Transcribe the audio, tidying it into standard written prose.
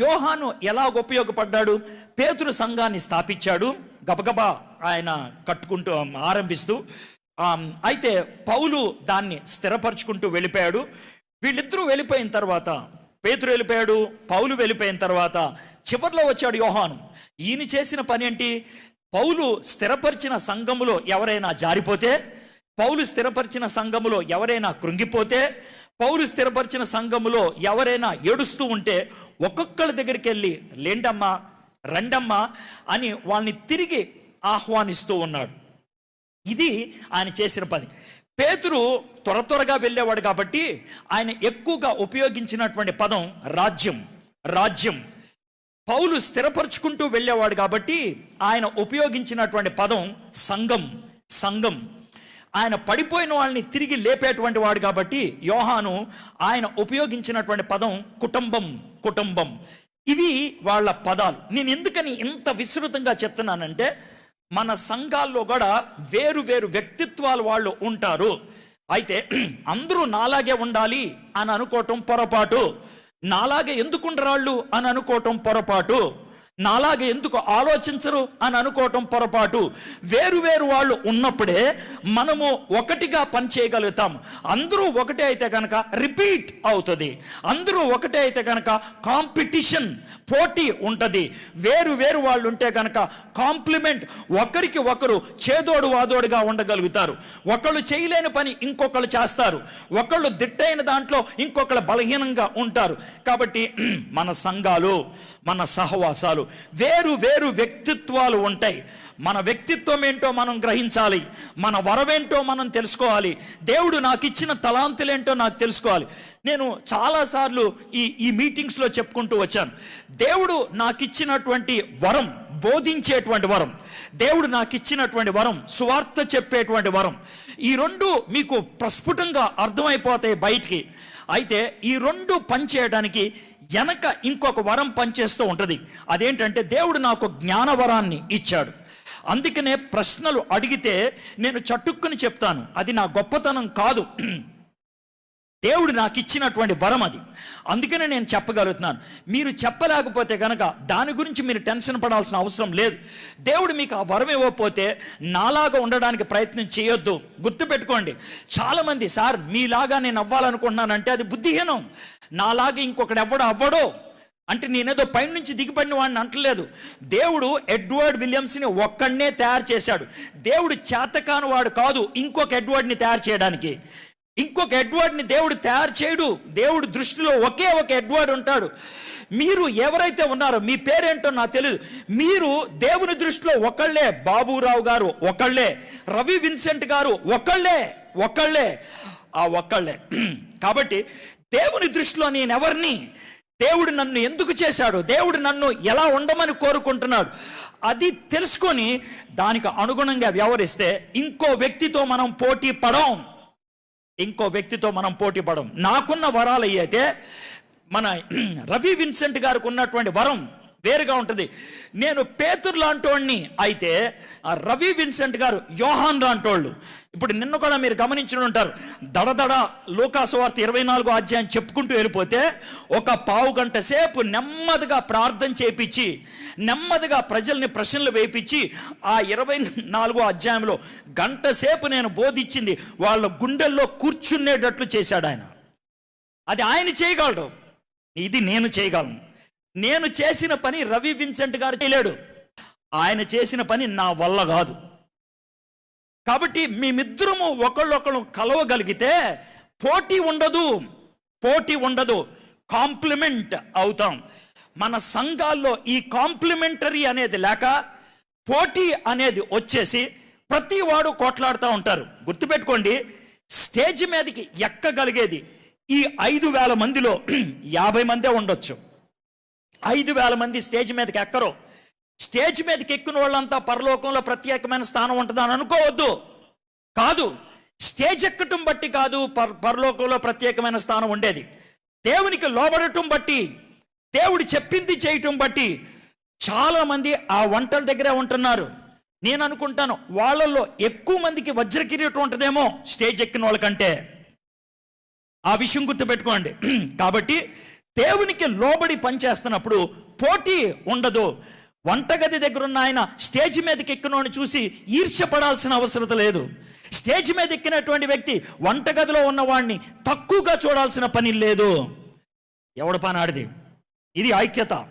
యోహాను ఎలాగ ఉపయోగపడ్డాడు? పేతురు సంఘాన్ని స్థాపించాడు, గబగబా ఆయన కట్టుకుంటూ ఆరంభిస్తూ. అయితే పౌలు దాన్ని స్థిరపరచుకుంటూ వెళ్ళిపోయాడు. వీళ్ళిద్దరూ వెళ్ళిపోయిన తర్వాత, పేతురు వెళ్ళిపోయాడు, పౌలు వెళ్ళిపోయిన తర్వాత చివరిలో వచ్చాడు యోహాను. ఈయన చేసిన పని ఏంటి? పౌలు స్థిరపరిచిన సంఘములో ఎవరైనా జారిపోతే, పౌలు స్థిరపరిచిన సంఘములో ఎవరైనా కృంగిపోతే, పౌలు స్థిరపరిచిన సంఘములో ఎవరైనా ఏడుస్తూ ఉంటే ఒక్కొక్కళ్ళ దగ్గరికి వెళ్ళి లేండమ్మా, రండమ్మా అని వాళ్ళని తిరిగి ఆహ్వానిస్తూ ఉన్నాడు. ఇది ఆయన చేసిన పని. పేతురు త్వరగా వెళ్ళేవాడు కాబట్టి ఆయన ఎక్కువగా ఉపయోగించినటువంటి పదం రాజ్యం, రాజ్యం. పౌలు స్థిరపరుచుకుంటూ వెళ్ళేవాడు కాబట్టి ఆయన ఉపయోగించినటువంటి పదం సంఘం, సంఘం. ఆయన పడిపోయిన వాళ్ళని తిరిగి లేపేటువంటి వాడు కాబట్టి యోహాను ఆయన ఉపయోగించినటువంటి పదం కుటుంబం, కుటుంబం. ఇవి వాళ్ళ పదాలు. నేను ఎందుకని ఇంత విస్తృతంగా చెప్తున్నానంటే, మన సంఘాల్లో కూడా వేరు వేరు వ్యక్తిత్వాలు వాళ్ళు ఉంటారు. అయితే అందరూ నాలాగే ఉండాలి అని అనుకోవటం పొరపాటు. నాలాగే ఎందుకుండరాళ్ళు అని అనుకోవటం పొరపాటు. నాలాగే ఎందుకు ఆలోచించరు అని అనుకోవటం పొరపాటు. వేరు వేరు వాళ్ళు ఉన్నప్పుడే మనము ఒకటిగా పని చేయగలుగుతాం. అందరూ ఒకటే అయితే కనుక రిపీట్ అవుతుంది. అందరూ ఒకటే అయితే కనుక కాంపిటీషన్, పోటీ ఉంటుంది. వేరు వేరు వాళ్ళు ఉంటే కనుక కాంప్లిమెంట్, ఒకరికి ఒకరు చేదోడు వాదోడుగా ఉండగలుగుతారు. ఒకళ్ళు చేయలేని పని ఇంకొకళ్ళు చేస్తారు. ఒకళ్ళు దిట్టైన దాంట్లో ఇంకొకళ్ళు బలహీనంగా ఉంటారు. కాబట్టి మన సంఘాలు, మన సహవాసాలు వేరు వేరు వ్యక్తిత్వాలు ఉంటాయి. మన వ్యక్తిత్వం ఏంటో మనం గ్రహించాలి. మన వరవేంటో మనం తెలుసుకోవాలి. దేవుడు నాకు ఇచ్చిన తలాంతులేంటో నాకు తెలుసుకోవాలి. నేను చాలాసార్లు ఈ మీటింగ్స్లో చెప్పుకుంటూ వచ్చాను. దేవుడు నాకు ఇచ్చినటువంటి వరం బోధించేటువంటి వరం, దేవుడు నాకు ఇచ్చినటువంటి వరం సువార్త చెప్పేటువంటి వరం. ఈ రెండు మీకు ప్రస్ఫుటంగా అర్థమైపోతాయి బయటికి. అయితే ఈ రెండు పనిచేయడానికి వెనక ఇంకొక వరం పనిచేస్తూ ఉంటుంది. అదేంటంటే దేవుడు నాకు జ్ఞానవరాన్ని ఇచ్చాడు. అందుకనే ప్రశ్నలు అడిగితే నేను చటుక్కుని చెప్తాను. అది నా గొప్పతనం కాదు, దేవుడు నాకు ఇచ్చినటువంటి వరం అది. అందుకనే నేను చెప్పగలుగుతున్నాను. మీరు చెప్పలేకపోతే కనుక దాని గురించి మీరు టెన్షన్ పడాల్సిన అవసరం లేదు. దేవుడు మీకు ఆ వరం ఇవ్వకపోతే నాలాగా ఉండడానికి ప్రయత్నం చేయొద్దు. గుర్తుపెట్టుకోండి, చాలామంది సార్ మీలాగా నేను అవ్వాలనుకుంటున్నానంటే అది బుద్ధిహీనం. నాలాగా ఇంకొకటి అవ్వడో అంటే నేనేదో పైన నుంచి దిగిపడిన వాడిని అంటలేదు. దేవుడు ఎడ్వర్డ్ విలియమ్స్ని ఒక్కడనే తయారు చేశాడు. దేవుడు చేతకాని వాడు కాదు ఇంకొక ఎడ్వర్డ్ని తయారు చేయడానికి. ఇంకొక ఎడ్వర్డ్ని దేవుడు తయారు చేయడు. దేవుడు దృష్టిలో ఒకే ఒక ఎడ్వర్డ్ ఉంటాడు. మీరు ఎవరైతే ఉన్నారో, మీ పేరేంటో నాకు తెలియదు, మీరు దేవుని దృష్టిలో ఒకళ్ళే. బాబురావు గారు ఒకళ్ళే, రవి విన్సెంట్ గారు ఒకళ్ళే, ఆ ఒక్కళ్ళే. కాబట్టి దేవుని దృష్టిలో నేను ఎవరిని, దేవుడు నన్ను ఎందుకు చేశాడు, దేవుడు నన్ను ఎలా ఉండమని కోరుకుంటున్నాడు, అది తెలుసుకొని దానికి అనుగుణంగా వ్యవహరిస్తే ఇంకో వ్యక్తితో మనం పోటీ పడం. నాకున్న వరాలు అయితే మన రవి విన్సెంట్ గారికి ఉన్నటువంటి వరం వేరుగా ఉంటుంది. నేను పేతురు లాంటోడిని అయితే ఆ రవి విన్సెంట్ గారు యోహాన్ లాంటోళ్ళు. ఇప్పుడు నిన్న కూడా మీరు గమనించి ఉంటారు, దడదడ లూకాసు వార్త 24వ అధ్యాయం చెప్పుకుంటూ వెళ్ళిపోతే ఒక పావు గంట సేపు నెమ్మదిగా ప్రార్థన చేయించి, నెమ్మదిగా ప్రజల్ని ప్రశ్నలు వేయించి ఆ 24వ అధ్యాయంలో గంట సేపు నేను బోధించింది వాళ్ళ గుండెల్లో కూర్చునేటట్లు చేశాడు ఆయన. అది ఆయన చేయగలడు, ఇది నేను చేయగలను. నేను చేసిన పని రవి విన్సెంట్ గారు చేయలేడు. ఆయన చేసిన పని నా వల్ల కాదు. కాబట్టి మేమిద్దరము ఒకళ్ళొకళ్ళు కలవగలిగితే పోటీ ఉండదు, కాంప్లిమెంట్ అవుతాం. మన సంఘాల్లో ఈ కాంప్లిమెంటరీ అనేది లేక పోటీ అనేది వచ్చేసి ప్రతి వాడు కొట్లాడుతూ ఉంటారు. గుర్తుపెట్టుకోండి, స్టేజ్ మీదకి ఎక్కగలిగేది ఈ 5,000 మందిలో 50 మందే ఉండొచ్చు. 5,000 మంది స్టేజ్ మీదకి ఎక్కరు. స్టేజ్ మీదకి ఎక్కిన వాళ్ళంతా పరలోకంలో ప్రత్యేకమైన స్థానం ఉంటుందని అనుకోవద్దు. కాదు, స్టేజ్ ఎక్కటం బట్టి కాదు పరలోకంలో ప్రత్యేకమైన స్థానం ఉండేది. దేవునికి లోబడటం బట్టి, దేవుడు చెప్పింది చేయటం బట్టి చాలా మంది ఆ వంటల దగ్గరే ఉంటున్నారు. నేను అనుకుంటాను వాళ్ళల్లో ఎక్కువ మందికి వజ్ర కిరీటం ఉంటుందేమో స్టేజ్ ఎక్కిన వాళ్ళకంటే. ఆ విషయం గుర్తుపెట్టుకోండి. కాబట్టి దేవునికి లోబడి పనిచేస్తున్నప్పుడు పోటీ ఉండదు. వంటగది దగ్గర ఉన్న ఆయన స్టేజ్ మీదకి ఎక్కినోని చూసి ఈర్ష్యపడాల్సిన అవసరం లేదు. స్టేజ్ మీద ఎక్కినటువంటి వ్యక్తి వంటగదిలో ఉన్నవాడిని తక్కువగా చూడాల్సిన పని లేదు. ఎవడు పని ఆడిది. ఇది ఐక్యత.